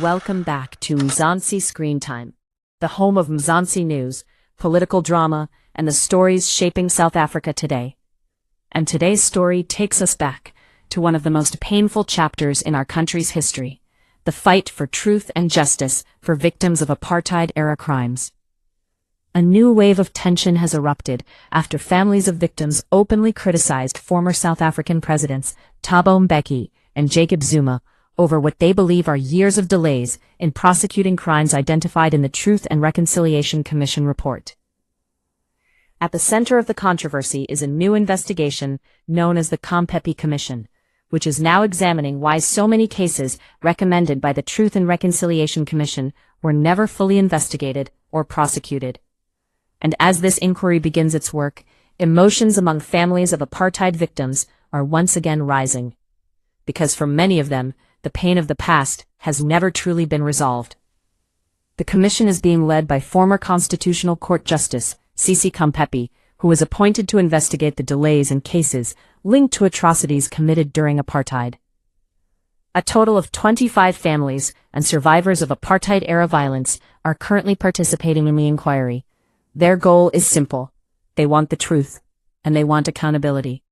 Welcome back to Mzansi Screen Time, the home of Mzansi news, political drama, and the stories shaping South Africa today. And today's story takes us back to one of the most painful chapters in our country's history, the fight for truth and justice for victims of apartheid-era crimes. A new wave of tension has erupted after families of victims openly criticized former South African presidents Thabo Mbeki and Jacob Zuma over what they believe are years of delays in prosecuting crimes identified in the Truth and Reconciliation Commission report. At the center of the controversy is a new investigation known as the Khampepe Commission, which is now examining why so many cases recommended by the Truth and Reconciliation Commission were never fully investigated or prosecuted. And as this inquiry begins its work, emotions among families of apartheid victims are once again rising. Because for many of them, the pain of the past has never truly been resolved. The commission is being led by former Constitutional Court Justice Sisi Khampepe, who was appointed to investigate the delays in cases linked to atrocities committed during apartheid. A total of 25 families and survivors of apartheid-era violence are currently participating in the inquiry. Their goal is simple. They want the truth, and they want accountability.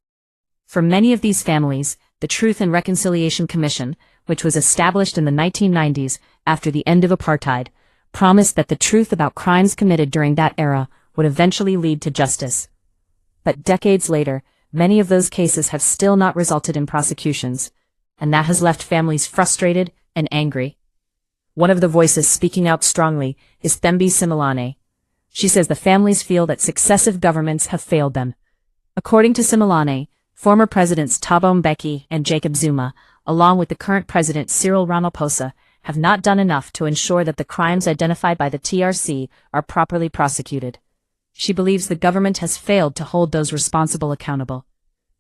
For many of these families, the Truth and Reconciliation Commission, which was established in the 1990s after the end of apartheid, promised that the truth about crimes committed during that era would eventually lead to justice. But decades later, many of those cases have still not resulted in prosecutions, and that has left families frustrated and angry. One of the voices speaking out strongly is Thembi Simelane. She says the families feel that successive governments have failed them. According to Simelane, former presidents Thabo Mbeki and Jacob Zuma, along with the current president Cyril Ramaphosa, have not done enough to ensure that the crimes identified by the TRC are properly prosecuted. She believes the government has failed to hold those responsible accountable.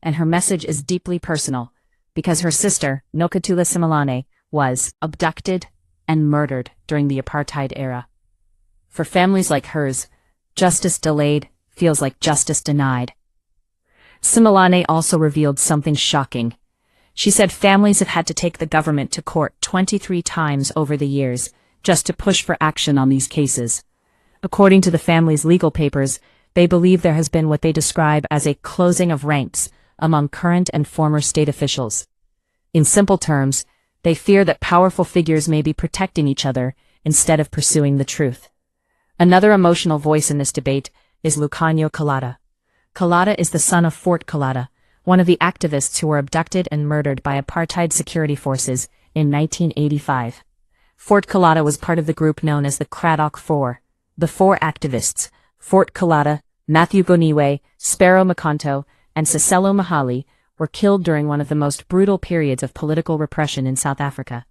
And her message is deeply personal, because her sister, Nokatula Simelane, was abducted and murdered during the apartheid era. For families like hers, justice delayed feels like justice denied. Simelane also revealed something shocking. She said families have had to take the government to court 23 times over the years just to push for action on these cases. According to the family's legal papers, they believe there has been what they describe as a closing of ranks among current and former state officials. In simple terms, they fear that powerful figures may be protecting each other instead of pursuing the truth. Another emotional voice in this debate is Lukhanyo Calata. Calata is the son of Fort Calata, one of the activists who were abducted and murdered by apartheid security forces in 1985. Fort Calata was part of the group known as the Cradock Four. The four activists, Fort Calata, Matthew Goniwe, Sparrow Makonto, and Siselo Mahali, were killed during one of the most brutal periods of political repression in South Africa.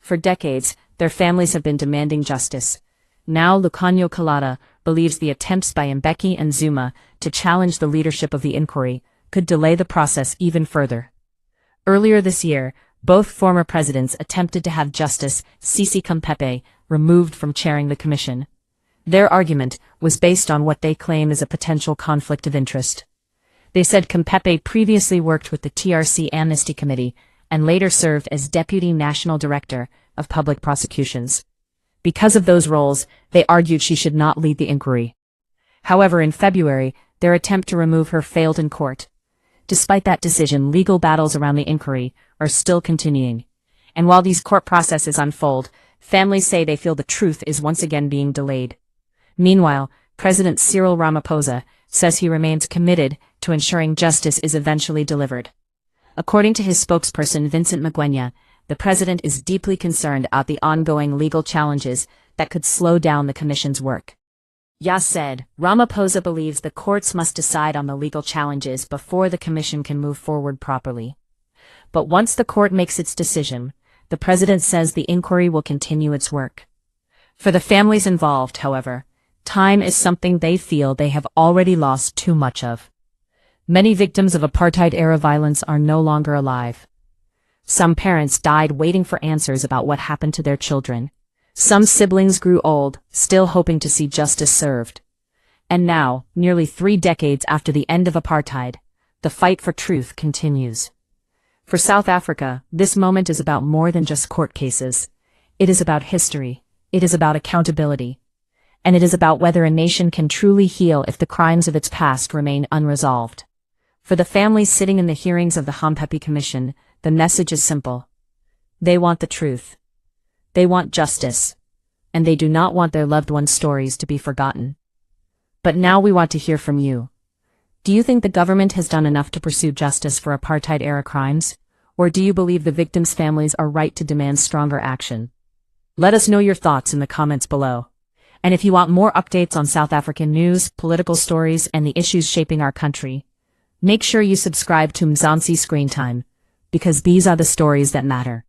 For decades, their families have been demanding justice. Now Lukhanyo Calata believes the attempts by Mbeki and Zuma to challenge the leadership of the inquiry could delay the process even further. Earlier this year, both former presidents attempted to have Justice Sisi Khampepe removed from chairing the commission. Their argument was based on what they claim is a potential conflict of interest. They said Khampepe previously worked with the TRC Amnesty Committee and later served as Deputy National Director of Public Prosecutions. Because of those roles, they argued she should not lead the inquiry. However, in February, their attempt to remove her failed in court. Despite that decision, legal battles around the inquiry are still continuing. And while these court processes unfold, families say they feel the truth is once again being delayed. Meanwhile, President Cyril Ramaphosa says he remains committed to ensuring justice is eventually delivered. According to his spokesperson Vincent Magwenya, the president is deeply concerned about the ongoing legal challenges that could slow down the commission's work. Yas said, Ramaphosa believes the courts must decide on the legal challenges before the commission can move forward properly. But once the court makes its decision, the president says the inquiry will continue its work. For the families involved, however, time is something they feel they have already lost too much of. Many victims of apartheid-era violence are no longer alive. Some parents died waiting for answers about what happened to their children. Some siblings grew old, still hoping to see justice served. And now, nearly 3 decades after the end of apartheid, the fight for truth continues. For South Africa, this moment is about more than just court cases. It is about history. It is about accountability. And it is about whether a nation can truly heal if the crimes of its past remain unresolved. For the families sitting in the hearings of the Khampepe Commission, the message is simple. They want the truth. They want justice. And they do not want their loved ones' stories to be forgotten. But now we want to hear from you. Do you think the government has done enough to pursue justice for apartheid-era crimes? Or do you believe the victims' families are right to demand stronger action? Let us know your thoughts in the comments below. And if you want more updates on South African news, political stories, and the issues shaping our country, make sure you subscribe to Mzansi Screen Time, because these are the stories that matter.